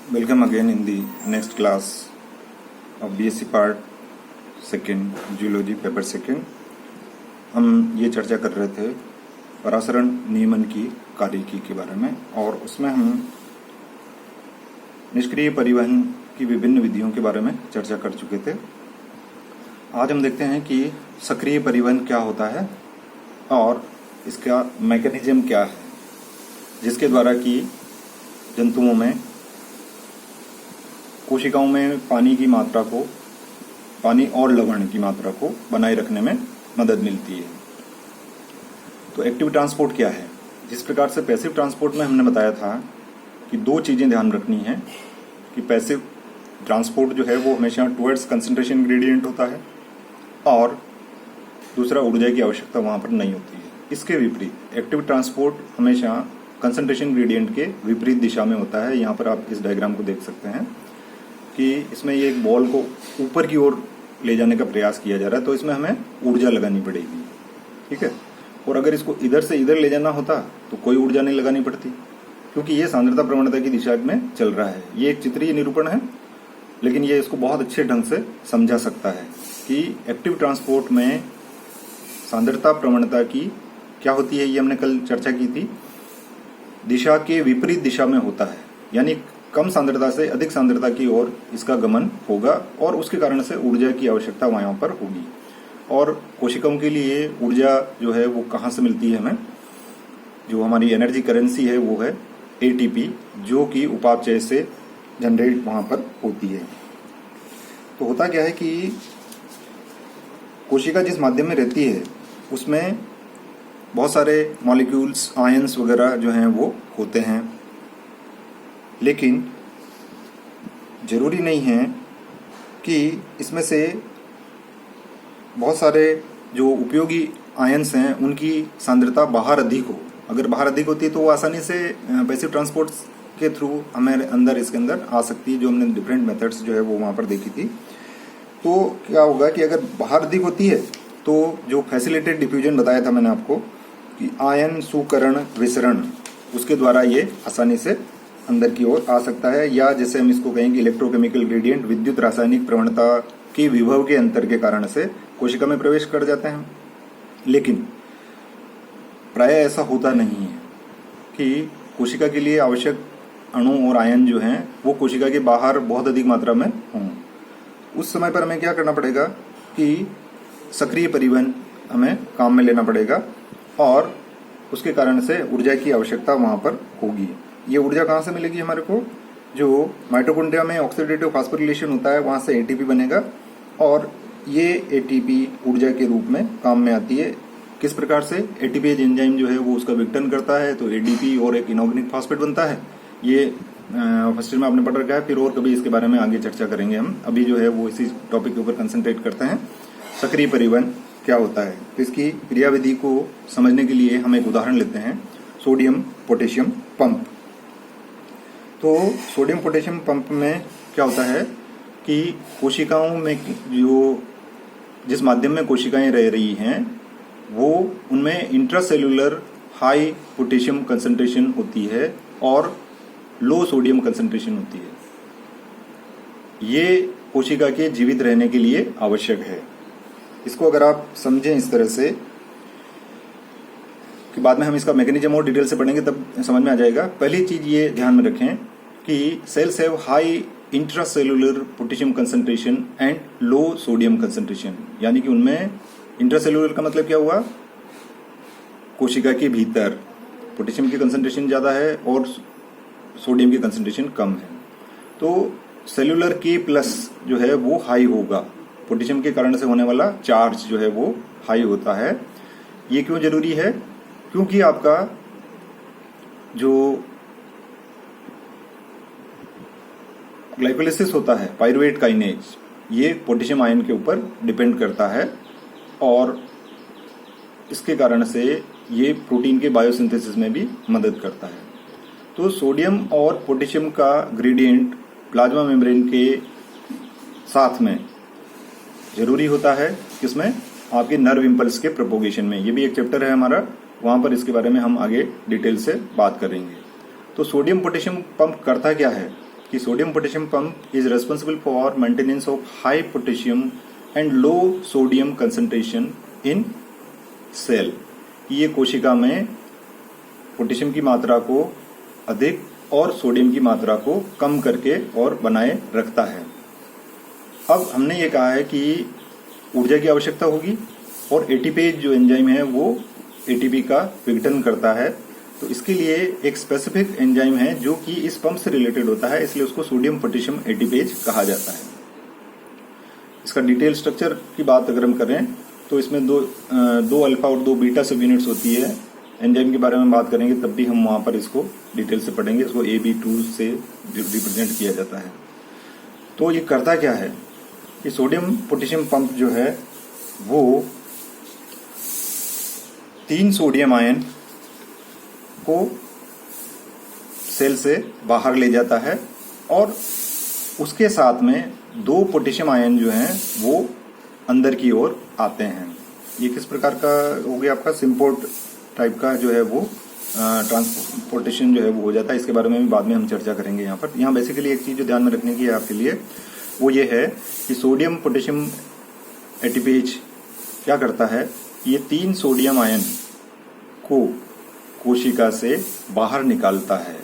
Welcome again in the next class of BSc Part second zoology paper second. हम ये चर्चा कर रहे थे परासरण नियमन की कार्यकी के बारे में, और उसमें हम निष्क्रिय परिवहन की विभिन्न विधियों के बारे में चर्चा कर चुके थे। आज हम देखते हैं कि सक्रिय परिवहन क्या होता है और इसका मैकेनिज्म क्या है, जिसके द्वारा कि जंतुओं में कोशिकाओं में पानी और लवण की मात्रा को बनाए रखने में मदद मिलती है। तो एक्टिव ट्रांसपोर्ट क्या है? जिस प्रकार से पैसिव ट्रांसपोर्ट में हमने बताया था कि दो चीजें ध्यान रखनी है कि पैसिव ट्रांसपोर्ट जो है वो हमेशा टुवर्ड्स कंसंट्रेशन ग्रेडियंट होता है, और दूसरा ऊर्जा की आवश्यकता वहां पर नहीं होती है। इसके विपरीत एक्टिव ट्रांसपोर्ट हमेशा कंसंट्रेशन ग्रेडियंट के विपरीत दिशा में होता है। यहाँ पर आप इस डायग्राम को देख सकते हैं कि इसमें ये एक बॉल को ऊपर की ओर ले जाने का प्रयास किया जा रहा है, तो इसमें हमें ऊर्जा लगानी पड़ेगी, ठीक है। और अगर इसको इधर से इधर ले जाना होता तो कोई ऊर्जा नहीं लगानी पड़ती, क्योंकि ये सांद्रता प्रवणता की दिशा में चल रहा है। ये एक चित्रीय निरूपण है, लेकिन ये इसको बहुत अच्छे ढंग से समझा सकता है कि एक्टिव ट्रांसपोर्ट में सांद्रता प्रवणता की क्या होती है। ये हमने कल चर्चा की थी, दिशा के विपरीत दिशा में होता है, यानी कम सांद्रता से अधिक सांद्रता की ओर इसका गमन होगा, और उसके कारण से ऊर्जा की आवश्यकता वहां पर होगी। और कोशिकाओं के लिए ऊर्जा जो है वो कहाँ से मिलती है हमें? जो हमारी एनर्जी करेंसी है वो है एटीपी, जो कि उपापचय से जनरेट वहां पर होती है। तो होता क्या है कि कोशिका जिस माध्यम में रहती है उसमें बहुत सारे मॉलिक्यूल्स, आयंस वगैरह जो हैं वो होते हैं, लेकिन जरूरी नहीं है कि इसमें से बहुत सारे जो उपयोगी आयंस हैं उनकी सांद्रता बाहर अधिक हो। अगर बाहर अधिक होती है तो वो आसानी से पैसिव ट्रांसपोर्ट के थ्रू हमें इसके अंदर आ सकती है, जो हमने डिफरेंट मेथड्स जो है वो वहां पर देखी थी। तो क्या होगा कि अगर बाहर अधिक होती है तो जो फैसिलिटेड डिफ्यूजन बताया था मैंने आपको कि आयन सुकरण विसरण, उसके द्वारा ये आसानी से अंदर की ओर आ सकता है, या जैसे हम इसको कहेंगे इलेक्ट्रोकेमिकल ग्रेडियंट, विद्युत रासायनिक प्रवणता की विभव के अंतर के कारण से कोशिका में प्रवेश कर जाते हैं। लेकिन प्राय ऐसा होता नहीं है कि कोशिका के लिए आवश्यक अणु और आयन जो हैं वो कोशिका के बाहर बहुत अधिक मात्रा में हों। उस समय पर हमें क्या करना पड़ेगा कि सक्रिय परिवहन हमें काम में लेना पड़ेगा, और उसके कारण से ऊर्जा की आवश्यकता वहां पर होगी। ये ऊर्जा कहाँ से मिलेगी हमारे को? जो माइटोकॉन्ड्रिया में ऑक्सीडेटिव फास्फोरिलेशन होता है वहां से एटीपी बनेगा, और ये एटीपी ऊर्जा के रूप में काम में आती है। किस प्रकार से? एटीपीज एंजाइम जो है वो उसका विघटन करता है, तो एडीपी और एक इनऑर्गेनिक फॉस्फेट बनता है। ये फर्स्ट ईयर में आपने पढ़ रखा है, फिर और कभी इसके बारे में आगे चर्चा करेंगे हम। अभी जो है वो इसी टॉपिक के ऊपर कंसंट्रेट करते हैं, सक्रिय परिवहन क्या होता है। तो इसकी क्रियाविधि को समझने के लिए हम एक उदाहरण लेते हैं, सोडियम पोटेशियम पंप। तो सोडियम पोटेशियम पंप में क्या होता है कि कोशिकाओं में जिस माध्यम में कोशिकाएं रह रही हैं वो उनमें इंट्रासेल्यूलर हाई पोटेशियम कंसंट्रेशन होती है और लो सोडियम कंसंट्रेशन होती है। ये कोशिका के जीवित रहने के लिए आवश्यक है। इसको अगर आप समझें इस तरह से कि बाद में हम इसका मैकेनिज्म और डिटेल से पढ़ेंगे तब समझ में आ जाएगा। पहली चीज ये ध्यान में रखें कि cells have high intracellular potassium concentration and low sodium concentration, यानी कि उनमें इंट्रासेल्युलर का मतलब क्या हुआ? कोशिका के भीतर पोटेशियम की कंसंट्रेशन ज्यादा है और सोडियम की कंसंट्रेशन कम है। तो सेल्युलर के प्लस जो है वो हाई होगा, पोटेशियम के कारण से होने वाला चार्ज जो है वो हाई होता है। ये क्यों जरूरी है? क्योंकि आपका जो ग्लाइकोलिसिस होता है, पाइरुवेट काइनेज, ये पोटेशियम आयन के ऊपर डिपेंड करता है, और इसके कारण से ये प्रोटीन के बायोसिंथेसिस में भी मदद करता है। तो सोडियम और पोटेशियम का ग्रेडियंट प्लाज्मा मेम्ब्रेन के साथ में जरूरी होता है। किसमें? आपके नर्व इंपल्स के प्रोपोगेशन में। ये भी एक चैप्टर है हमारा, वहां पर इसके बारे में हम आगे डिटेल से बात करेंगे। तो सोडियम पोटेशियम पंप करता क्या है कि sodium potassium pump is responsible for maintenance of high potassium and low sodium concentration in cell. ये कोशिका में पोटेशियम की मात्रा को अधिक और सोडियम की मात्रा को कम करके और बनाए रखता है। अब हमने ये कहा है कि ऊर्जा की आवश्यकता होगी और एटीपेज जो एंजाइम है वो एटीपी का विघटन करता है। तो इसके लिए एक स्पेसिफिक एंजाइम है जो कि इस पंप से रिलेटेड होता है, इसलिए उसको सोडियम पोटेशियम एटीपेज कहा जाता है। इसका डिटेल स्ट्रक्चर की बात अगर हम करें तो इसमें दो अल्फा और 2 बीटा सब यूनिट्स होती है। एंजाइम के बारे में बात करेंगे तब भी हम वहां पर इसको डिटेल से पढ़ेंगे। इसको AB2 से रिप्रेजेंट किया जाता है। तो ये करता क्या है कि सोडियम पोटेशियम पंप जो है वो 3 सोडियम आयन को सेल से बाहर ले जाता है और उसके साथ में 2 पोटेशियम आयन जो हैं वो अंदर की ओर आते हैं। ये किस प्रकार का हो गया आपका सिम्पोर्ट टाइप का जो है वो ट्रांसपोर्टेशन जो है वो हो जाता है। इसके बारे में भी बाद में हम चर्चा करेंगे। यहाँ बेसिकली एक चीज जो ध्यान में रखने की है आपके लिए वो ये है कि सोडियम पोटेशियम एटीपेज क्या करता है, ये 3 सोडियम आयन को कोशिका से बाहर निकालता है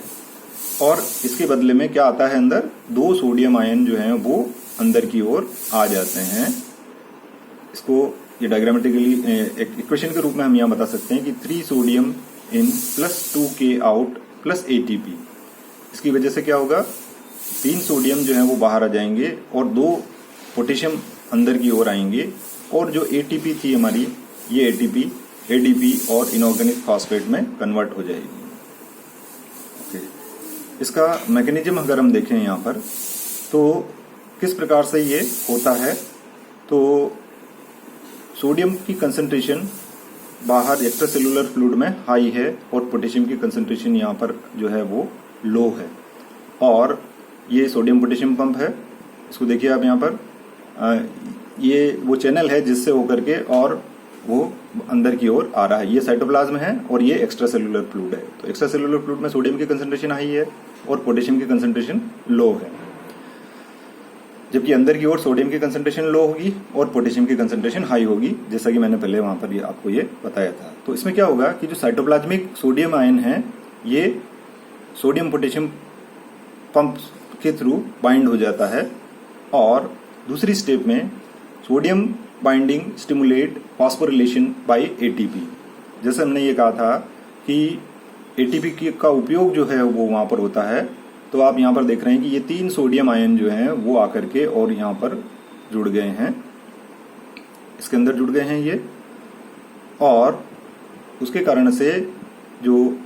और इसके बदले में क्या आता है अंदर, 2 सोडियम आयन जो हैं वो अंदर की ओर आ जाते हैं। इसको ये डायग्रामेटिकली एक इक्वेशन के रूप में हम यहाँ बता सकते हैं कि 3 sodium in plus 2K out plus ATP। इसकी वजह से क्या होगा, 3 सोडियम जो है वो बाहर आ जाएंगे और 2 पोटेशियम अंदर की ओर आएंगे और जो ATP थी हमारी, ये ATP ADP और इनऑर्गेनिक फॉस्फेट में कन्वर्ट हो जाएगी। ओके, इसका मैकेनिज्म अगर हम देखें यहाँ पर तो किस प्रकार से ये होता है, तो सोडियम की कंसंट्रेशन बाहर एक्स्ट्रासेलुलर फ्लूइड में हाई है और पोटेशियम की कंसंट्रेशन यहाँ पर जो है वो लो है। और ये सोडियम पोटेशियम पंप है, इसको देखिए आप यहाँ पर, ये वो चैनल है जिससे होकर के और वो अंदर की ओर आ रहा है। ये साइटोप्लाज्म है और ये एक्स्ट्रासेलुलर फ्लूइड है। तो एक्स्ट्रासेलुलर फ्लूइड में सोडियम की कंसंट्रेशन हाई है और पोटेशियम की कंसंट्रेशन लो है, जबकि अंदर की ओर सोडियम की कंसंट्रेशन लो होगी और पोटेशियम की कंसंट्रेशन हाई होगी, जैसा कि मैंने पहले वहां पर आपको ये बताया था। तो इसमें क्या होगा कि जो साइटोप्लाज्मिक सोडियम आयन है ये सोडियम पोटेशियम पंप के थ्रू बाइंड हो जाता है और दूसरी स्टेप में sodium binding stimulate phosphorylation by ATP। जैसे हमने ये कहा था कि ATP का उपयोग जो है वो वहां पर होता है। तो आप यहाँ पर देख रहे हैं कि ये 3 सोडियम आयन जो हैं वो आकर के और यहाँ पर जुड़ गए हैं, इसके अंदर जुड़ गए हैं ये, और उसके कारण से जो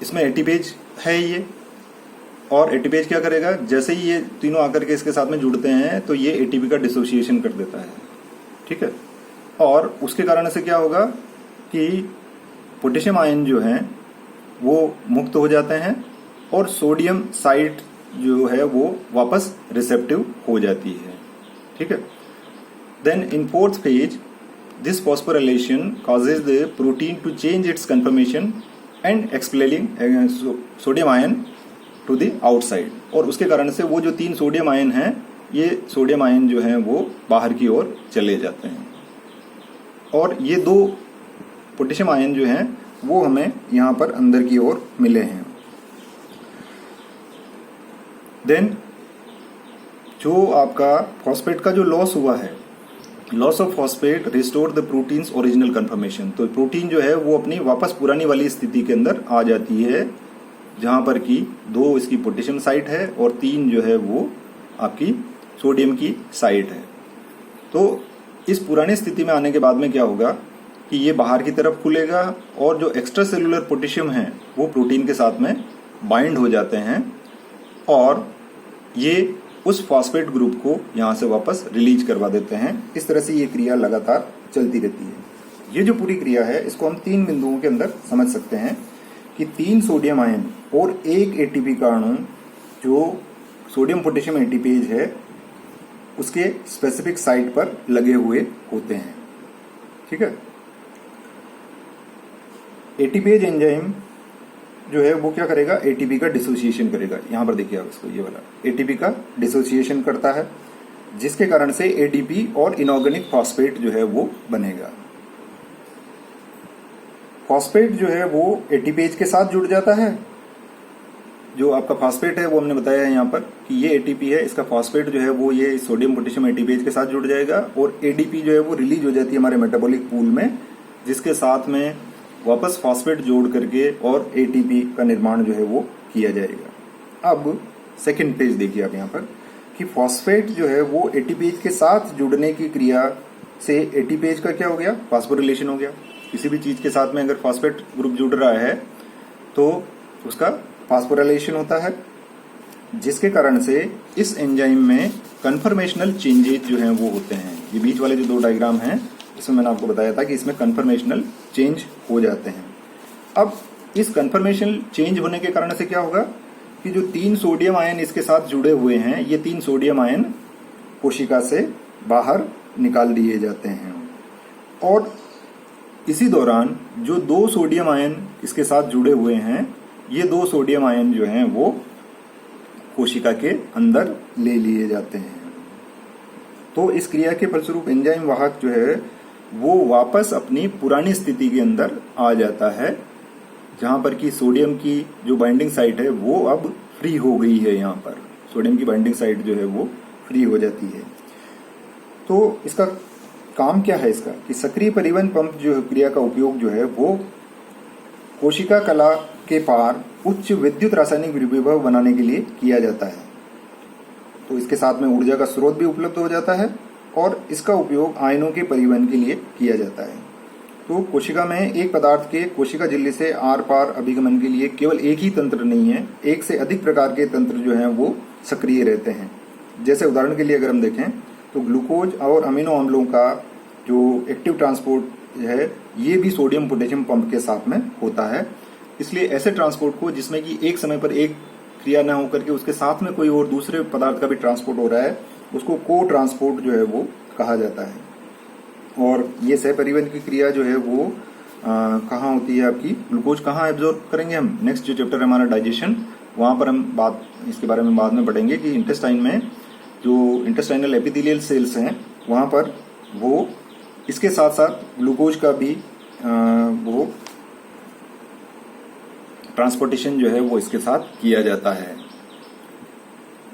इसमें एटीपेज है ये, और एटीपेज क्या करेगा, जैसे ही ये तीनों आकर के इसके साथ में जुड़ते हैं तो ये ATP का डिसोसिएशन कर देता है, ठीक है। और उसके कारण से क्या होगा कि पोटेशियम आयन जो हैं वो मुक्त हो जाते हैं और सोडियम साइट जो है वो वापस रिसेप्टिव हो जाती है, ठीक है। Then in 4th phase this phosphorylation causes the protein to change its conformation and expelling sodium ion to the outside. और उसके कारण से वो जो 3 सोडियम आयन हैं, ये सोडियम आयन जो हैं वो बाहर की ओर चले जाते हैं और ये 2 पोटेशियम आयन जो हैं वो हमें यहाँ पर अंदर की ओर मिले हैं। देन जो आपका फॉस्फेट का जो लॉस हुआ है, loss of phosphate restore the proteins original conformation. तो प्रोटीन जो है वो अपनी वापस पुरानी वाली स्थिति के अंदर आ जाती है, जहां पर कि 2 इसकी पोटेशियम साइट है और 3 जो है वो आपकी सोडियम की साइट है। तो इस पुरानी स्थिति में आने के बाद में क्या होगा कि ये बाहर की तरफ खुलेगा और जो एक्स्ट्रा सेलुलर पोटेशियम है वो प्रोटीन के साथ में बाइंड हो जाते हैं और ये उस फॉस्फेट ग्रुप को यहाँ से वापस रिलीज करवा देते हैं। इस तरह से ये क्रिया लगातार चलती रहती है। ये जो पूरी क्रिया है इसको हम 3 बिंदुओं के अंदर समझ सकते हैं कि 3 सोडियम आयन और 1 ATP का अणु जो सोडियम पोटेशियम एटीपेज है उसके स्पेसिफिक साइट पर लगे हुए होते हैं, ठीक है। एटीपेज एंजाइम जो है वो क्या करेगा, एटीपी का डिसोसिएशन करेगा। यहाँ पर देखिए आप इसको, ये वाला एटीपी का डिसोसिएशन करता है, जिसके कारण से एडीपी और इनऑर्गेनिक फॉस्फेट जो है वो बनेगा। फॉस्फेट जो है वो एटीपेज के साथ जुड़ जाता है। जो आपका फॉस्फेट है वो हमने बताया है यहाँ पर कि ये एटीपी है, इसका फॉस्फेट जो है वो ये सोडियम पोटेशियम एटीपेज के साथ जुड़ जाएगा और एडीपी जो है वो रिलीज हो जाती है हमारे मेटाबॉलिक पूल में, जिसके साथ में वापस फॉस्फेट जोड़ करके और एटीपी का निर्माण जो है वो किया जाएगा। अब सेकेंड पेज देखिए आप यहाँ पर कि फॉस्फेट जो है वो एटीपेज के साथ जुड़ने की क्रिया से एटीपेज का क्या हो गया, फॉस्फोरिलेशन हो गया। किसी भी चीज के साथ में अगर फॉस्फेट ग्रुप जुड़ रहा है तो उसका फॉस्फोरिलेशन होता है, जिसके कारण से इस एंजाइम में कन्फर्मेशनल चेंजेज जो हैं वो होते हैं। ये बीच वाले जो दो डायग्राम हैं इसमें मैंने आपको बताया था कि इसमें कन्फर्मेशनल चेंज हो जाते हैं। अब इस कन्फर्मेशनल चेंज होने के कारण से क्या होगा कि जो 3 सोडियम आयन इसके साथ जुड़े हुए हैं, ये 3 सोडियम आयन कोशिका से बाहर निकाल दिए जाते हैं और इसी दौरान जो 2 सोडियम आयन इसके साथ जुड़े हुए हैं, ये 2 सोडियम आयन जो हैं वो कोशिका के अंदर ले लिए जाते हैं। तो इस क्रिया के फलस्वरूप एंजाइम वाहक जो है वो वापस अपनी पुरानी स्थिति के अंदर आ जाता है, जहां पर कि सोडियम की जो बाइंडिंग साइट है वो अब फ्री हो गई है। यहाँ पर सोडियम की बाइंडिंग साइट जो है वो फ्री हो जाती है। तो इसका काम क्या है इसका कि सक्रिय परिवहन पंप जो क्रिया का उपयोग जो है वो कोशिका कला के पार उच्च विद्युत रासायनिक विभव बनाने के लिए किया जाता है। तो इसके साथ में ऊर्जा का स्रोत भी उपलब्ध हो जाता है और इसका उपयोग आयनों के परिवहन के लिए किया जाता है। तो कोशिका में एक पदार्थ के कोशिका झिल्ली से आर पार अभिगमन के लिए केवल एक ही तंत्र नहीं है, एक से अधिक प्रकार के तंत्र जो हैं वो सक्रिय रहते हैं। जैसे उदाहरण के लिए अगर हम देखें तो ग्लूकोज और अमीनो अम्लों का जो एक्टिव ट्रांसपोर्ट है ये भी सोडियम पोटेशियम पंप के साथ में होता है। इसलिए ऐसे ट्रांसपोर्ट को जिसमें कि एक समय पर एक क्रिया न होकर के उसके साथ में कोई और दूसरे पदार्थ का भी ट्रांसपोर्ट हो रहा है, उसको को ट्रांसपोर्ट जो है वो कहा जाता है। और ये सह परिवहन की क्रिया जो है वो कहाँ होती है आपकी, ग्लूकोज कहाँ एब्जॉर्ब करेंगे हम, नेक्स्ट जो चैप्टर है हमारा डाइजेशन, वहां पर हम बात इसके बारे में बाद में पढ़ेंगे कि इंटेस्टाइन में जो इंटेस्टाइनल एपिथेलियल सेल्स हैं वहां पर वो इसके साथ साथ ग्लूकोज का भी वो ट्रांसपोर्टेशन जो है वो इसके साथ किया जाता है।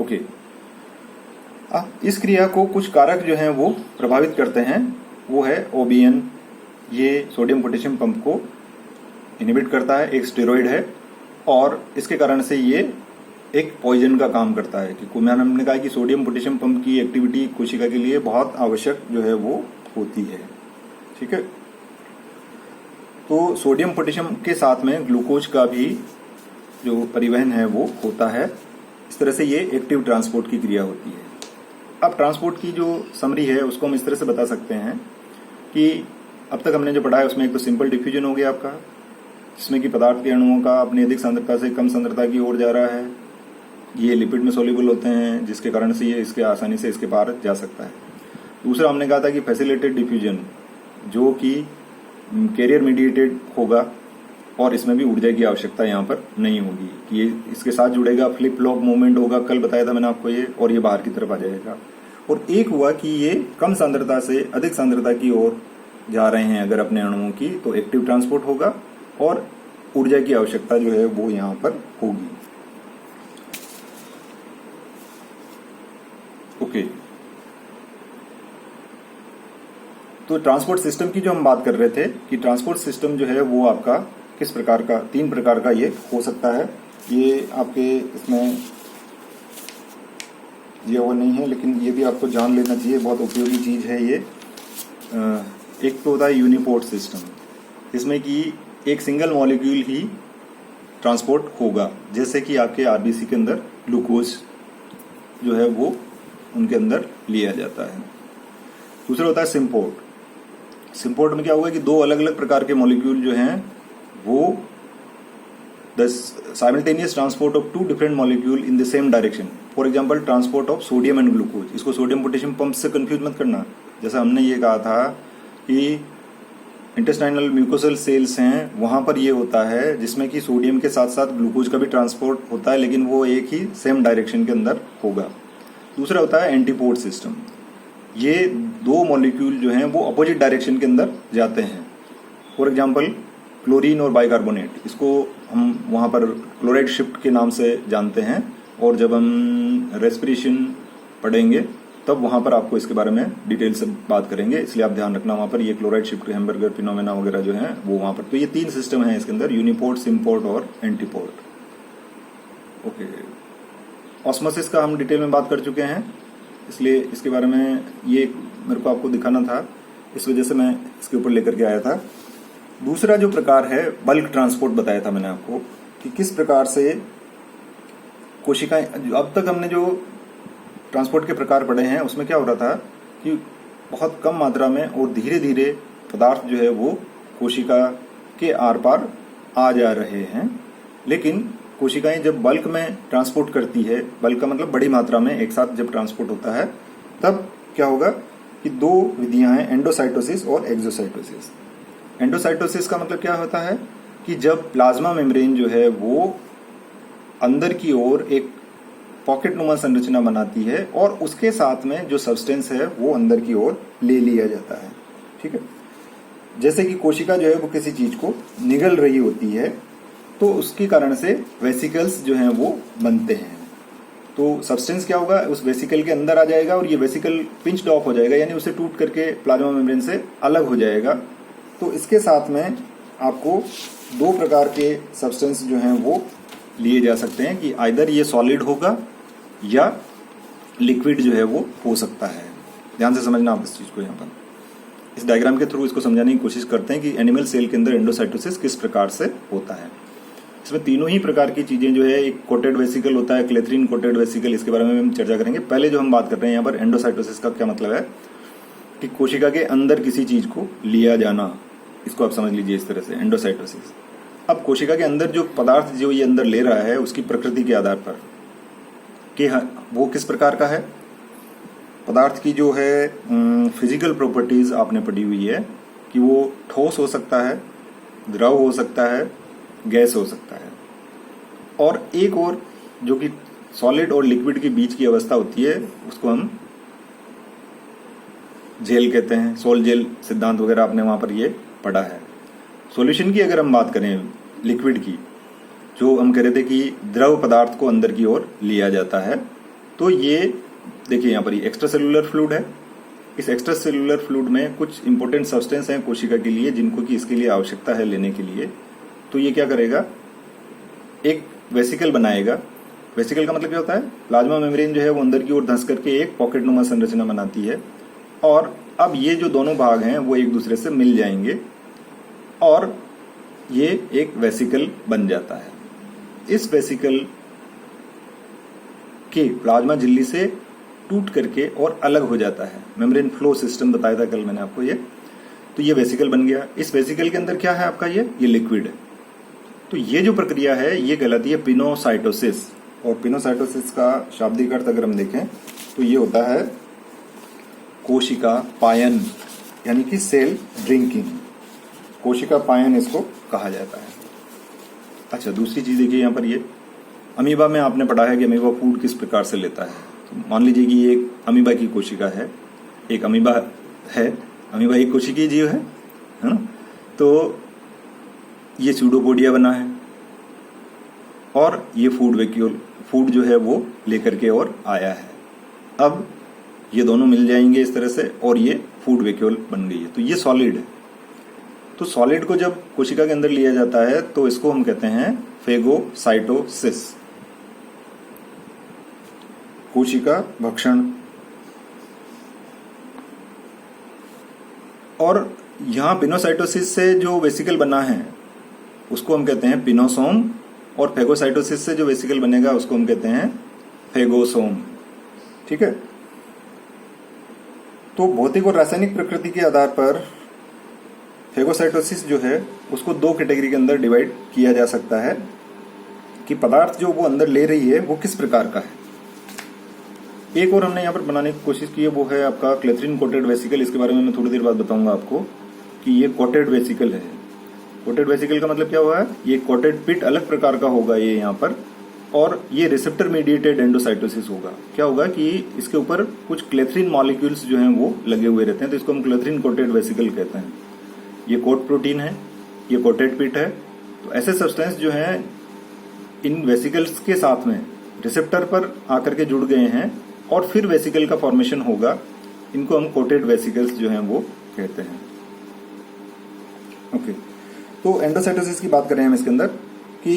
ओके, इस क्रिया को कुछ कारक जो हैं वो प्रभावित करते हैं, वो है ओबीएन। ये सोडियम पोटेशियम पंप को इनहिबिट करता है, एक स्टेरॉइड है और इसके कारण से ये एक पॉइजन का काम करता है। कि हमने कहा कि सोडियम पोटेशियम पंप की एक्टिविटी कोशिका के लिए बहुत आवश्यक जो है वो होती है। ठीक है, तो सोडियम पोटेशियम के साथ में ग्लूकोज का भी जो परिवहन है वो होता है। इस तरह से ये एक्टिव ट्रांसपोर्ट की क्रिया होती है। अब ट्रांसपोर्ट की जो समरी है उसको हम इस तरह से बता सकते हैं कि अब तक हमने जो पढ़ा है उसमें एक तो सिंपल डिफ्यूजन हो गया आपका, जिसमें कि पदार्थ के अणुओं का अपनी अधिक सांद्रता से कम सांद्रता की ओर जा रहा है। ये लिपिड में सोल्यूबल होते हैं, जिसके कारण से ये इसके आसानी से इसके पार जा सकता है। दूसरा हमने कहा था कि फैसिलिटेड डिफ्यूजन, जो कि कैरियर मीडिएटेड होगा और इसमें भी ऊर्जा की आवश्यकता यहाँ पर नहीं होगी कि ये इसके साथ जुड़ेगा, फ्लिप फ्लॉप मूवमेंट होगा, कल बताया था मैंने आपको ये, और ये बाहर की तरफ आ जाएगा। और एक हुआ कि ये कम सांद्रता से अधिक सांद्रता की ओर जा रहे हैं अगर अपने अणुओं की, तो एक्टिव ट्रांसपोर्ट होगा और ऊर्जा की आवश्यकता जो है वो यहाँ पर होगी। ओके, तो ट्रांसपोर्ट सिस्टम की जो हम बात कर रहे थे कि ट्रांसपोर्ट सिस्टम जो है वो आपका किस प्रकार का, 3 प्रकार का ये हो सकता है। ये आपके इसमें ये वो नहीं है, लेकिन ये भी आपको जान लेना चाहिए, बहुत उपयोगी चीज है ये। एक तो होता है यूनिपोर्ट सिस्टम, जिसमें कि एक सिंगल मॉलिक्यूल ही ट्रांसपोर्ट होगा, जैसे कि आपके आरबीसी के अंदर ग्लूकोज जो है वो उनके अंदर लिया जाता है। दूसरा होता है सिम्पोर्ट। सिम्पोर्ट में क्या होगा कि 2 अलग अलग प्रकार के मॉलिक्यूल जो हैं वो the simultaneous transport of 2 different molecule in the same direction. For example transport of sodium and glucose, इसको सोडियम पोटेशियम पंप से कंफ्यूज मत करना। जैसा हमने ये कहा था कि इंटेस्टाइनल म्यूकोसल सेल्स हैं वहाँ पर ये होता है, जिसमें कि सोडियम के साथ साथ ग्लूकोज का भी ट्रांसपोर्ट होता है, लेकिन वो एक ही सेम डायरेक्शन के अंदर होगा। दूसरा होता है एंटीपोड सिस्टम। ये दो मॉलिक्यूल जो हैं वो अपोजिट डायरेक्शन के अंदर जाते हैं। फॉर एग्जांपल क्लोरीन और बाइकार्बोनेट, इसको हम वहाँ पर क्लोराइड शिफ्ट के नाम से जानते हैं, और जब हम रेस्पिरेशन पढ़ेंगे तब वहाँ पर आपको इसके बारे में डिटेल से बात करेंगे, इसलिए आप ध्यान रखना वहाँ पर ये क्लोराइड शिफ्ट हैमबर्गर फिनोमेना वगैरह जो है वो वहाँ पर। तो ये 3 सिस्टम है इसके अंदर, यूनिपोर्ट, सिम्पोर्ट और एंटीपोर्ट। ओके, ऑस्मोसिस का हम डिटेल में बात कर चुके हैं, इसलिए इसके बारे में ये मेरे को आपको दिखाना था, इस वजह से मैं इसके ऊपर लेकर के आया था। दूसरा जो प्रकार है बल्क ट्रांसपोर्ट, बताया था मैंने आपको कि किस प्रकार से कोशिकाएं, अब तक हमने जो ट्रांसपोर्ट के प्रकार पढ़े हैं उसमें क्या हो रहा था कि बहुत कम मात्रा में और धीरे धीरे पदार्थ जो है वो कोशिका के आर पार आ जा रहे हैं। लेकिन कोशिकाएं जब बल्क में ट्रांसपोर्ट करती है, बल्क का मतलब बड़ी मात्रा में एक साथ जब ट्रांसपोर्ट होता है, तब क्या होगा कि 2 विधियां हैं, एंडोसाइटोसिस और एक्सोसाइटोसिस। एंडोसाइटोसिस का मतलब क्या होता है कि जब प्लाज्मा मेम्ब्रेन जो है वो अंदर की ओर एक पॉकेट नुमा संरचना बनाती है और उसके साथ में जो सब्सटेंस है वो अंदर की ओर ले लिया जाता है। ठीक है, जैसे कि कोशिका जो है वो किसी चीज को निगल रही होती है, तो उसके कारण से वेसिकल्स जो हैं वो बनते हैं। तो सब्सटेंस क्या होगा, उस वेसिकल के अंदर आ जाएगा और ये वेसिकल पिंच्ड ऑफ हो जाएगा, यानी उसे टूट करके प्लाज्मा मेम्ब्रेन से अलग हो जाएगा। तो इसके साथ में आपको 2 प्रकार के सब्सटेंस जो हैं वो लिए जा सकते हैं कि आइदर ये सॉलिड होगा या लिक्विड जो है वो हो सकता है। ध्यान से समझना आप इस चीज को। यहाँ पर इस डायग्राम के थ्रू इसको समझाने की कोशिश करते हैं कि एनिमल सेल के अंदर एंडोसाइटोसिस किस प्रकार से होता है। इसमें तीनों ही प्रकार की चीजें जो है, एक कोटेड वेसिकल होता है, क्लेथरीन कोटेड वेसिकल, इसके बारे में हम चर्चा करेंगे। पहले जो हम बात कर रहे हैं यहाँ पर एंडोसाइटोसिस का क्या मतलब है कि कोशिका के अंदर किसी चीज को लिया जाना, इसको आप समझ लीजिए इस तरह से एंडोसाइटोसिस। अब कोशिका के अंदर जो पदार्थ जो ये अंदर ले रहा है उसकी प्रकृति के आधार पर कि वो किस प्रकार का है, पदार्थ की जो है फिजिकल प्रॉपर्टीज आपने पढ़ी हुई है कि वो ठोस हो सकता है, द्रव हो सकता है, गैस हो सकता है, और एक और जो कि सॉलिड और लिक्विड के बीच की अवस्था होती है उसको हम जेल कहते हैं। सोल जेल सिद्धांत वगैरह आपने वहां पर ये पढ़ा है। सॉल्यूशन की अगर हम बात करें, लिक्विड की, जो हम कह रहे थे कि द्रव पदार्थ को अंदर की ओर लिया जाता है, तो ये देखिए यहाँ पर ये एक्स्ट्रा सेलुलर फ्लूइड है। इस एक्स्ट्रा सेलुलर फ्लूइड में कुछ इंपॉर्टेंट सब्सटेंस हैं कोशिका के लिए जिनको कि इसके लिए आवश्यकता है लेने के लिए। तो ये क्या करेगा, एक वेसिकल बनाएगा। वेसिकल का मतलब क्या होता है, प्लाज्मा मेम्ब्रेन जो है वो अंदर की ओर धंस करके एक पॉकेट नुमा संरचना बनाती है, और अब ये जो दोनों भाग हैं वो एक दूसरे से मिल जाएंगे और ये एक वेसिकल बन जाता है। इस वेसिकल के प्लाज्मा झिल्ली से टूट करके और अलग हो जाता है। मेम्ब्रेन फ्लो सिस्टम बताया था कल मैंने आपको ये। तो ये वेसिकल बन गया। इस वेसिकल के अंदर क्या है आपका, ये लिक्विड है। तो ये जो प्रक्रिया है ये कहलाती है पिनोसाइटोसिस। और पिनोसाइटोसिस का शाब्दिक अर्थ अगर हम देखें तो ये होता है कोशिका पायन, यानी कि सेल ड्रिंकिंग। कोशिका पायन इसको कहा जाता है। अच्छा, दूसरी चीज देखिए यहाँ पर, ये अमीबा में आपने पढ़ा है कि अमीबा फूड किस प्रकार से लेता है। तो मान लीजिए कि ये एक अमीबा की कोशिका है, एक अमीबा है, अमीबा एक कोशिकीय जीव है ना। तो ये सूडोपोडिया बना है और ये फूड वैक्यूल, फूड जो है वो लेकर के और आया है। अब ये दोनों मिल जाएंगे इस तरह से और ये फूड वैक्यूल बन गई है। तो ये सॉलिड है। तो सॉलिड को जब कोशिका के अंदर लिया जाता है तो इसको हम कहते हैं फेगोसाइटोसिस, कोशिका भक्षण। और यहां पिनोसाइटोसिस से जो वेसिकल बना है उसको हम कहते हैं पिनोसोम, और फेगोसाइटोसिस से जो वेसिकल बनेगा उसको हम कहते हैं फेगोसोम। ठीक है। तो भौतिक और रासायनिक प्रकृति के आधार पर फेगोसाइटोसिस जो है उसको 2 कैटेगरी के अंदर डिवाइड किया जा सकता है कि पदार्थ जो वो अंदर ले रही है वो किस प्रकार का है। एक और हमने यहाँ पर बनाने की कोशिश की है, वो है आपका क्लेथरीन कोटेड वेसिकल। इसके बारे में मैं थोड़ी देर बाद बताऊंगा आपको कि ये कोटेड वेसिकल है। कोटेड वेसिकल का मतलब क्या हुआ है, ये कोटेड पिट अलग प्रकार का होगा ये यहाँ पर, और ये रिसेप्टर मीडिएटेड एंडोसाइटोसिस होगा। क्या होगा कि इसके ऊपर कुछ क्लेथरिन मॉलिक्यूल्स जो हैं वो लगे हुए रहते हैं, तो इसको हम क्लेथरिन कोटेड वेसिकल कहते हैं। ये कोट प्रोटीन है, ये कोटेड पिट है। तो ऐसे सब्सटेंस जो हैं इन वेसिकल्स के साथ में रिसेप्टर पर आकर के जुड़ गए हैं और फिर वेसिकल का फॉर्मेशन होगा, इनको हम कोटेड वेसिकल्स जो हैं वो कहते हैं। ओके, तो एंडोसाइटोसिस की बात करें हम इसके अंदर कि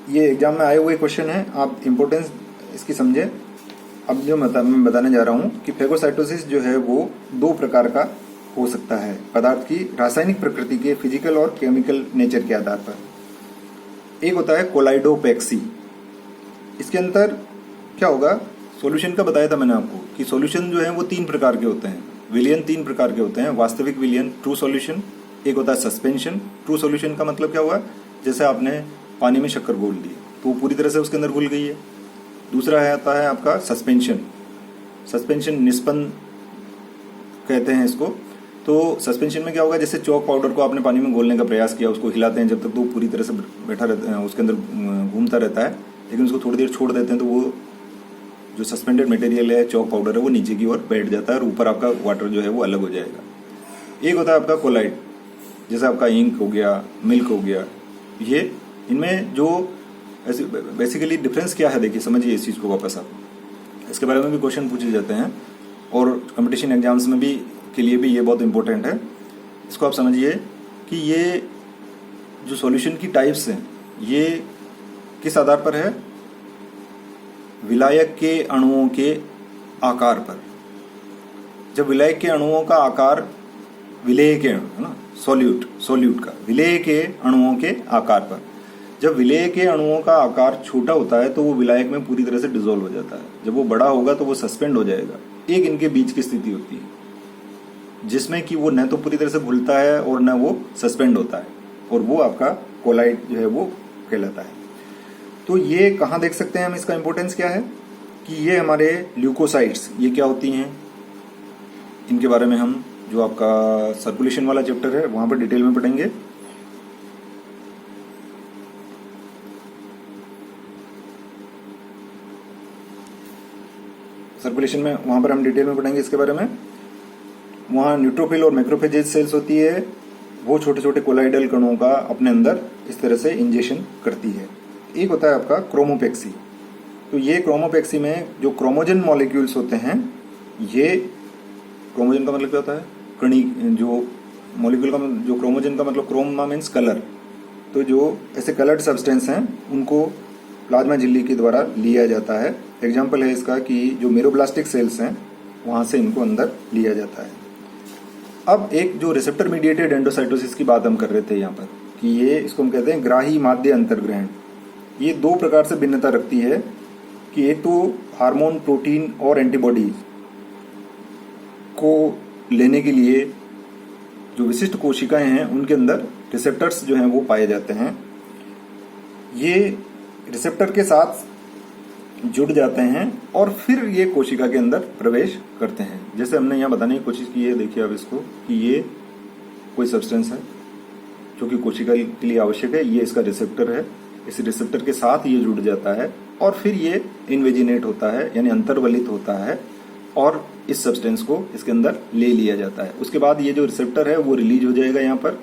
ये एग्जाम में आए हुए क्वेश्चन है, आप इंपॉर्टेंस इसकी समझे। अब जो मैं बताने जा रहा हूं कि फेगोसाइटोसिस जो है वो दो प्रकार का हो सकता है, पदार्थ की रासायनिक प्रकृति के, फिजिकल और केमिकल नेचर के आधार पर। एक होता है कोलाइडोपेक्सी। इसके अंदर क्या होगा, सॉल्यूशन का बताया था मैंने आपको कि सॉल्यूशन जो है वो 3 प्रकार के होते हैं, विलयन 3 प्रकार के होते हैं। वास्तविक विलयन, ट्रू सॉल्यूशन, एक होता है सस्पेंशन। ट्रू सॉल्यूशन का मतलब क्या हुआ, जैसे आपने पानी में शक्कर घोल दी तो वो पूरी तरह से उसके अंदर घुल गई है। दूसरा आता है आपका सस्पेंशन। सस्पेंशन निष्पन्न कहते हैं इसको। तो सस्पेंशन में क्या होगा, जैसे चॉक पाउडर को आपने पानी में घोलने का प्रयास किया, उसको हिलाते हैं जब तक तो पूरी तरह से बैठा रहता है, उसके अंदर घूमता रहता है, लेकिन उसको थोड़ी देर छोड़ देते हैं तो वो जो सस्पेंडेड मटेरियल है, चॉक पाउडर है, वो नीचे की ओर बैठ जाता है और ऊपर आपका वाटर जो है वो अलग हो जाएगा। एक होता है आपका कोलाइड, जैसे आपका इंक हो गया, मिल्क हो गया। ये इनमें जो बेसिकली डिफरेंस क्या है, देखिए समझिए इस चीज़ को वापस आप, इसके बारे में भी क्वेश्चन पूछे जाते हैं और कंपटीशन एग्जाम्स में भी के लिए भी ये बहुत इंपॉर्टेंट है। इसको आप समझिए कि ये जो सॉल्यूशन की टाइप्स हैं ये किस आधार पर है, विलायक के अणुओं के आकार पर। जब विलायक के अणुओं का आकार, विलेय के अणु है ना, सोल्यूट का विलेय के अणुओं के आकार पर, जब विलेय के अणुओं का आकार छोटा होता है तो वो विलायक में पूरी तरह से डिसॉल्व हो जाता है। जब वो बड़ा होगा तो वो सस्पेंड हो जाएगा। एक इनके बीच की स्थिति होती है जिसमें कि वो न तो पूरी तरह से घुलता है और न वो सस्पेंड होता है, और वो आपका कोलाइड जो है वो कहलाता है। तो ये कहाँ देख सकते हैं हम, इसका इंपॉर्टेंस क्या है कि ये हमारे ल्यूकोसाइट्स, ये क्या होती हैं, इनके बारे में हम जो आपका सर्कुलेशन वाला चैप्टर है वहां पर डिटेल में पढ़ेंगे। सर्कुलेशन में वहां पर हम डिटेल में पढ़ेंगे इसके बारे में। वहां न्यूट्रोफिल और मैक्रोफेजेज सेल्स होती है, वो छोटे छोटे कोलाइडल कणों का अपने अंदर इस तरह से इंजेक्शन करती है। एक होता है आपका क्रोमोपेक्सी। तो ये क्रोमोपेक्सी में जो क्रोमोजन मॉलिक्यूल्स होते हैं, ये क्रोमोजन का मतलब क्या होता है, कणी, जो मॉलिक्यूल का जो क्रोमोजन का मतलब क्रोमा मीन्स कलर। तो जो ऐसे कलर्ड सब्सटेंस हैं उनको प्लाज्मा झिल्ली के द्वारा लिया जाता है। एग्जाम्पल है इसका कि जो मेरोब्लास्टिक सेल्स हैं वहां से इनको अंदर लिया जाता है। अब एक जो रिसेप्टर मीडिएटेड एंडोसाइटोसिस की बात हम कर रहे थे यहाँ पर कि ये, इसको हम कहते हैं ग्राही माध्य अंतर्ग्रहण। ये 2 प्रकार से भिन्नता रखती है कि एक तो हार्मोन, प्रोटीन और एंटीबॉडीज को लेने के लिए जो विशिष्ट कोशिकाएं हैं उनके अंदर रिसेप्टर्स जो हैं वो पाए जाते हैं। ये रिसेप्टर के साथ जुड़ जाते हैं और फिर ये कोशिका के अंदर प्रवेश करते हैं। जैसे हमने यहाँ बताने की कोशिश की है, देखिए अब इसको कि ये कोई सब्सटेंस है जो कि कोशिका के लिए आवश्यक है, ये इसका रिसेप्टर है। इस रिसेप्टर के साथ ये जुड़ जाता है और फिर ये इन्वेजिनेट होता है, यानी अंतर्वलित होता है, और इस सब्सटेंस को इसके अंदर ले लिया जाता है। उसके बाद ये जो रिसेप्टर है वो रिलीज हो जाएगा यहाँ पर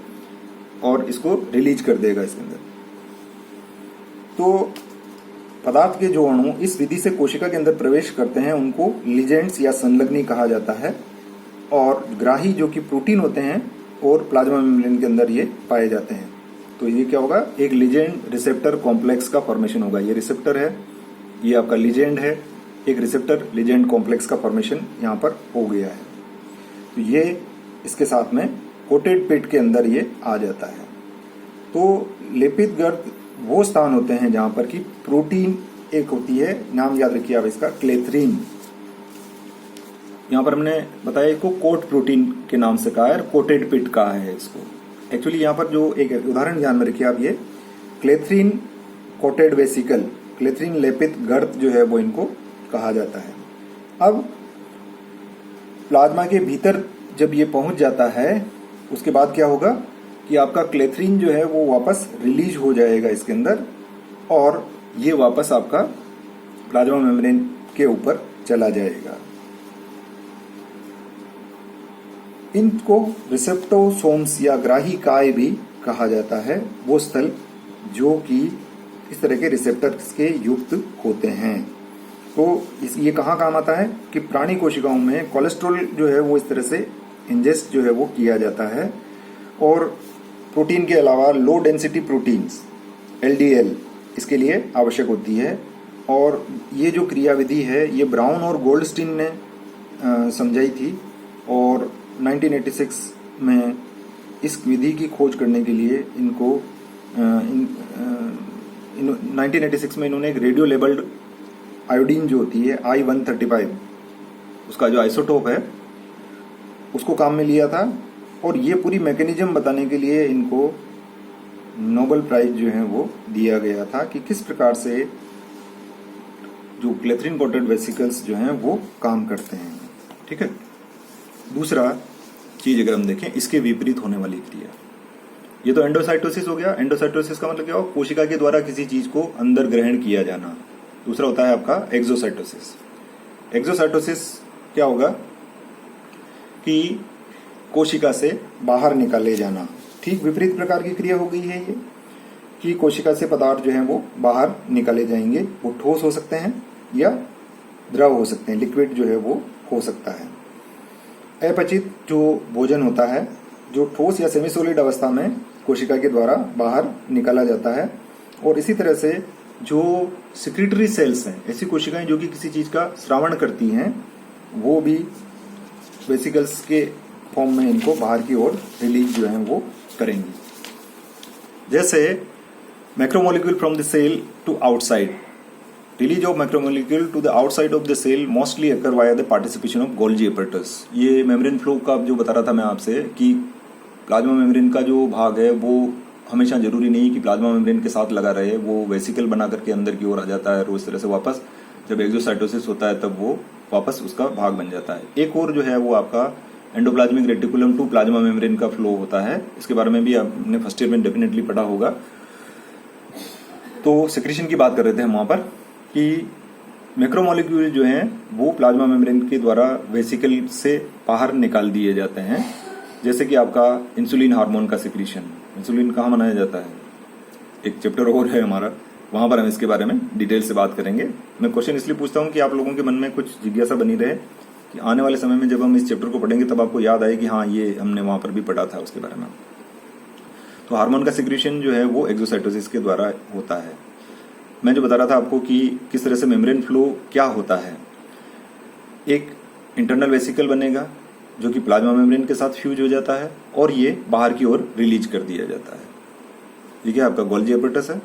और इसको रिलीज कर देगा इसके अंदर। तो पदार्थ के जो अणु इस विधि से कोशिका के अंदर प्रवेश करते हैं उनको लिजेंड्स या संलग्नी कहा जाता है, और ग्राही जो कि प्रोटीन होते हैं और प्लाज्मा मेम्ब्रेन के अंदर ये पाए जाते हैं। तो ये क्या होगा, एक लिजेंड रिसेप्टर कॉम्प्लेक्स का फॉर्मेशन होगा। ये रिसेप्टर है, ये आपका लिजेंड है, एक रिसेप्टर लिजेंड कॉम्प्लेक्स का फॉर्मेशन यहाँ पर हो गया है। तो ये इसके साथ में कोटेड पिट के अंदर ये आ जाता है। तो लेपित गर्त वो स्थान होते हैं जहां पर कि प्रोटीन एक होती है, नाम याद रखिए आप इसका, क्लेथरीन। यहां पर हमने बताया इसको कोट प्रोटीन के नाम से कहा है, कोटेड पिट कहा है इसको। एक्चुअली यहां पर जो एक उदाहरण ध्यान में रखिए आप, ये क्लेथरीन कोटेड वेसिकल, क्लेथरीन लेपित गर्त जो है वो इनको कहा जाता है। अब प्लाज्मा के भीतर जब ये पहुंच जाता है उसके बाद क्या होगा कि आपका क्लेथरीन जो है वो वापस रिलीज हो जाएगा इसके अंदर, और ये वापस आपका प्लाज्मा मेम्ब्रेन के ऊपर चला जाएगा। इनको रिसेप्टोसोम्स या ग्राहिकाएं भी कहा जाता है, वो स्थल जो कि इस तरह के रिसेप्टर्स के युक्त होते हैं। तो ये कहाँ काम आता है कि प्राणी कोशिकाओं में कोलेस्ट्रॉल जो है वो इस तरह से इंजेस्ट जो है वो किया जाता है, और प्रोटीन के अलावा लो डेंसिटी प्रोटीन्स LDL इसके लिए आवश्यक होती है। और ये जो क्रियाविधि है ये ब्राउन और गोल्डस्टीन ने समझाई थी, और 1986 में इस विधि की खोज करने के लिए 1986 में इन्होंने एक रेडियो लेबल्ड आयोडीन जो होती है I-135 उसका जो आइसोटोप है उसको काम में लिया था, और ये पूरी मैकेनिज्म बताने के लिए इनको नोबेल प्राइज जो है वो दिया गया था कि किस प्रकार से जो क्लेथरीन कोटेड वेसिकल्स जो हैं वो काम करते हैं। ठीक है। दूसरा चीज अगर हम देखें इसके विपरीत होने वाली क्रिया, ये तो एंडोसाइटोसिस हो गया। एंडोसाइटोसिस का मतलब क्या हो, कोशिका के द्वारा किसी चीज को अंदर ग्रहण किया जाना। दूसरा होता है आपका एक्सोसाइटोसिस। एक्सोसाइटोसिस क्या होगा कि कोशिका से बाहर निकाले जाना। ठीक विपरीत प्रकार की क्रिया हो गई है ये, कि कोशिका से पदार्थ जो है वो बाहर निकाले जाएंगे। वो ठोस हो सकते हैं या द्रव हो सकते हैं, लिक्विड जो है वो हो सकता है। अपचित जो भोजन होता है जो ठोस या सेमी सॉलिड अवस्था में कोशिका के द्वारा बाहर निकाला जाता है। और इसी तरह से जो सिक्रीटरी सेल्स हैं, ऐसी कोशिकाएं जो कि किसी चीज का श्रावण करती हैं, वो भी वेसिकल्स के फॉर्म में इनको बाहर की ओर रिलीज जो है वो करेंगी। जैसे macromolecule from the cell to outside, release of macromolecule to the outside of the cell mostly occur via the participation of Golgi apparatus. ये मेम्ब्रेन फ्लो का जो बता रहा था मैं आपसे कि प्लाज्मा मेम्ब्रेन का जो भाग है वो हमेशा जरूरी नहीं कि प्लाज्मा मेम्ब्रेन के साथ लगा रहे, वो वेसिकल बना करके अंदर की ओर आ जाता है, और उस तरह से वापस जब एक्सोसाइटोसिस होता है तब वो वापस उसका भाग बन जाता है। एक और जो है वो आपका endoplasmic reticulum to plasma membrane का फ्लो होता है। इसके बारे में भी आपने फर्स्ट ईयर में डेफिनेटली पढ़ा होगा। तो सेक्रेशन की बात कर रहे थे हम वहां पर कि मैक्रोमोलिक्यूल जो हैं वो प्लाज्मा मेम्ब्रेन के द्वारा वेसिकल से बाहर निकाल दिए जाते हैं। जैसे कि आपका इंसुलिन हार्मोन का सिक्रीशन, इंसुलिन कहाँ बनाया जाता है, एक चैप्टर और है हमारा, वहां पर हम इसके बारे में डिटेल से बात करेंगे। मैं क्वेश्चन इसलिए पूछता हूँ कि आप लोगों के मन में कुछ जिज्ञासा बनी रहे कि आने वाले समय में जब हम इस चैप्टर को पढ़ेंगे तब आपको याद आए कि हाँ ये हमने वहां पर भी पढ़ा था उसके बारे में। तो हार्मोन का सिक्रीशन जो है वो एक्सोसाइटोसिस के द्वारा होता है। मैं जो बता रहा था आपको कि किस तरह से मेम्ब्रेन फ्लो क्या होता है, एक इंटरनल वेसिकल बनेगा जो कि प्लाज्मा मेम्ब्रेन के साथ फ्यूज हो जाता है और ये बाहर की ओर रिलीज कर दिया जाता है। ठीक है, आपका गोल्जी एपरेटस है,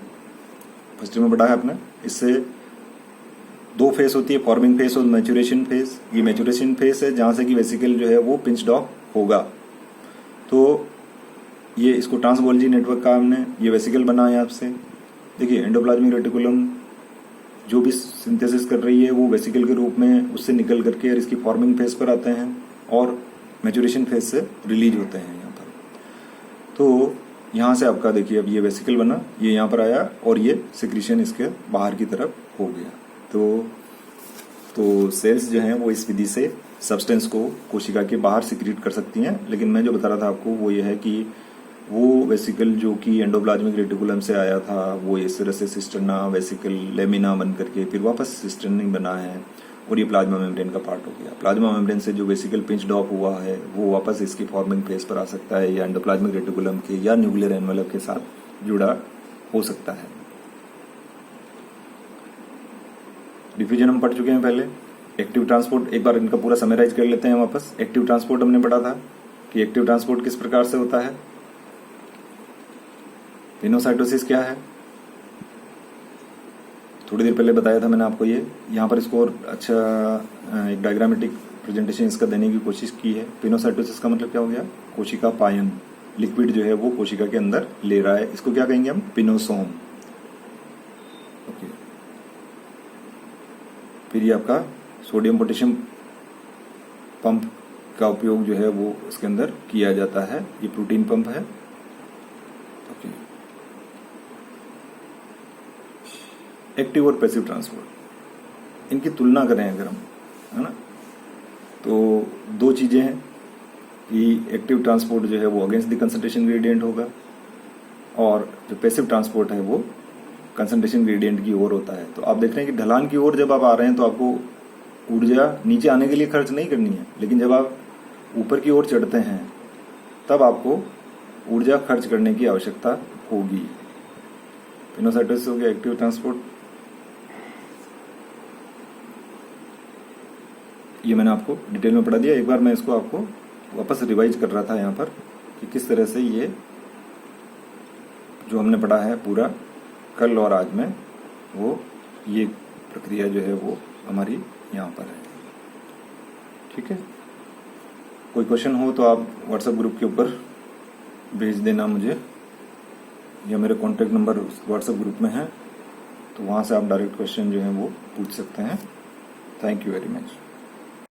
फर्स्ट में पढ़ा है आपने। इससे दो फेस होती है, फॉर्मिंग फेस और मैच्योरेशन फेस। ये मैच्योरेशन फेस है जहां से कि वेसिकल जो है वो पिंच्ड ऑफ होगा। तो ये इसको ट्रांसगोल्जी नेटवर्क का हमने ये वेसिकल बनाया आपसे। देखिए एंडोप्लाज्मिक रेटिकुलम जो भी सिंथेसिस कर रही है वो वेसिकल के रूप में उससे निकल करके और इसकी फॉर्मिंग फेस पर आते हैं और मैच्योरेशन फेस से रिलीज होते हैं यहाँ पर। तो यहाँ से आपका देखिए अब ये वेसिकल बना, ये यहाँ पर आया और ये सिक्रीशन इसके बाहर की तरफ हो गया। तो सेल्स जो हैं वो इस विधि से सब्सटेंस को कोशिका के बाहर सिक्रीट कर सकती हैं। लेकिन मैं जो बता रहा था आपको वो ये है कि वो वेसिकल जो कि एंडोप्लाज्मिक रेटिकुलम से आया था वो इस तरह से सिस्टर्ना वेसिकल लेमिना बन करके फिर वापस सिस्टर्निंग बना है और ये प्लाज्मा मेम्ब्रेन का पार्ट हो गया। प्लाज्मा मेम्ब्रेन से जो वेसिकल पिंच्ड ऑफ हुआ है वो वापस इसकी फॉर्मिंग फेस पर आ सकता है या एंडोप्लाज्मिक रेटिकुलम के या न्यूक्लियर एनवेलप के साथ जुड़ा हो सकता है। डिफ्यूजन हम पढ़ चुके हैं पहले। एक्टिव ट्रांसपोर्ट एक बार इनका पूरा समराइज कर लेते हैं वापस। एक्टिव ट्रांसपोर्ट हमने पढ़ा था कि एक्टिव ट्रांसपोर्ट किस प्रकार से होता है। पिनोसाइटोसिस क्या है थोड़ी देर पहले बताया था मैंने आपको। ये यहाँ पर इसको और अच्छा एक डायग्रामेटिक प्रेजेंटेशन इसका देने की कोशिश की है। पिनोसाइटोसिस का मतलब क्या हो गया, कोशिका पायन लिक्विड जो है वो कोशिका के अंदर ले रहा है, इसको क्या कहेंगे हम, पिनोसोम। ओके, फिर ये आपका सोडियम पोटेशियम पंप का उपयोग जो है वो इसके अंदर किया जाता है। ये प्रोटीन पंप है। ओके, एक्टिव और पैसिव ट्रांसपोर्ट, इनकी तुलना करें अगर हम, है ना, तो दो चीजें हैं कि एक्टिव ट्रांसपोर्ट जो है वो अगेंस्ट द कंसंट्रेशन ग्रेडियंट होगा और जो पैसिव ट्रांसपोर्ट है वो कंसंट्रेशन ग्रेडियंट की ओर होता है। तो आप देख रहे हैं कि ढलान की ओर जब आप आ रहे हैं तो आपको ऊर्जा नीचे आने के लिए खर्च नहीं करनी है, लेकिन जब आप ऊपर की ओर चढ़ते हैं तब आपको ऊर्जा खर्च करने की आवश्यकता होगी। पिनोसाइटोसिस हो गया एक्टिव ट्रांसपोर्ट। ये मैंने आपको डिटेल में पढ़ा दिया। एक बार मैं इसको आपको वापस रिवाइज कर रहा था यहाँ पर कि किस तरह से ये जो हमने पढ़ा है पूरा कल और आज में, वो ये प्रक्रिया जो है वो हमारी यहाँ पर है। ठीक है, कोई क्वेश्चन हो तो आप व्हाट्सएप ग्रुप के ऊपर भेज देना मुझे, या मेरे कॉन्टैक्ट नंबर व्हाट्सएप ग्रुप में है, तो वहाँ से आप डायरेक्ट क्वेश्चन जो है वो पूछ सकते हैं। Thank you very much.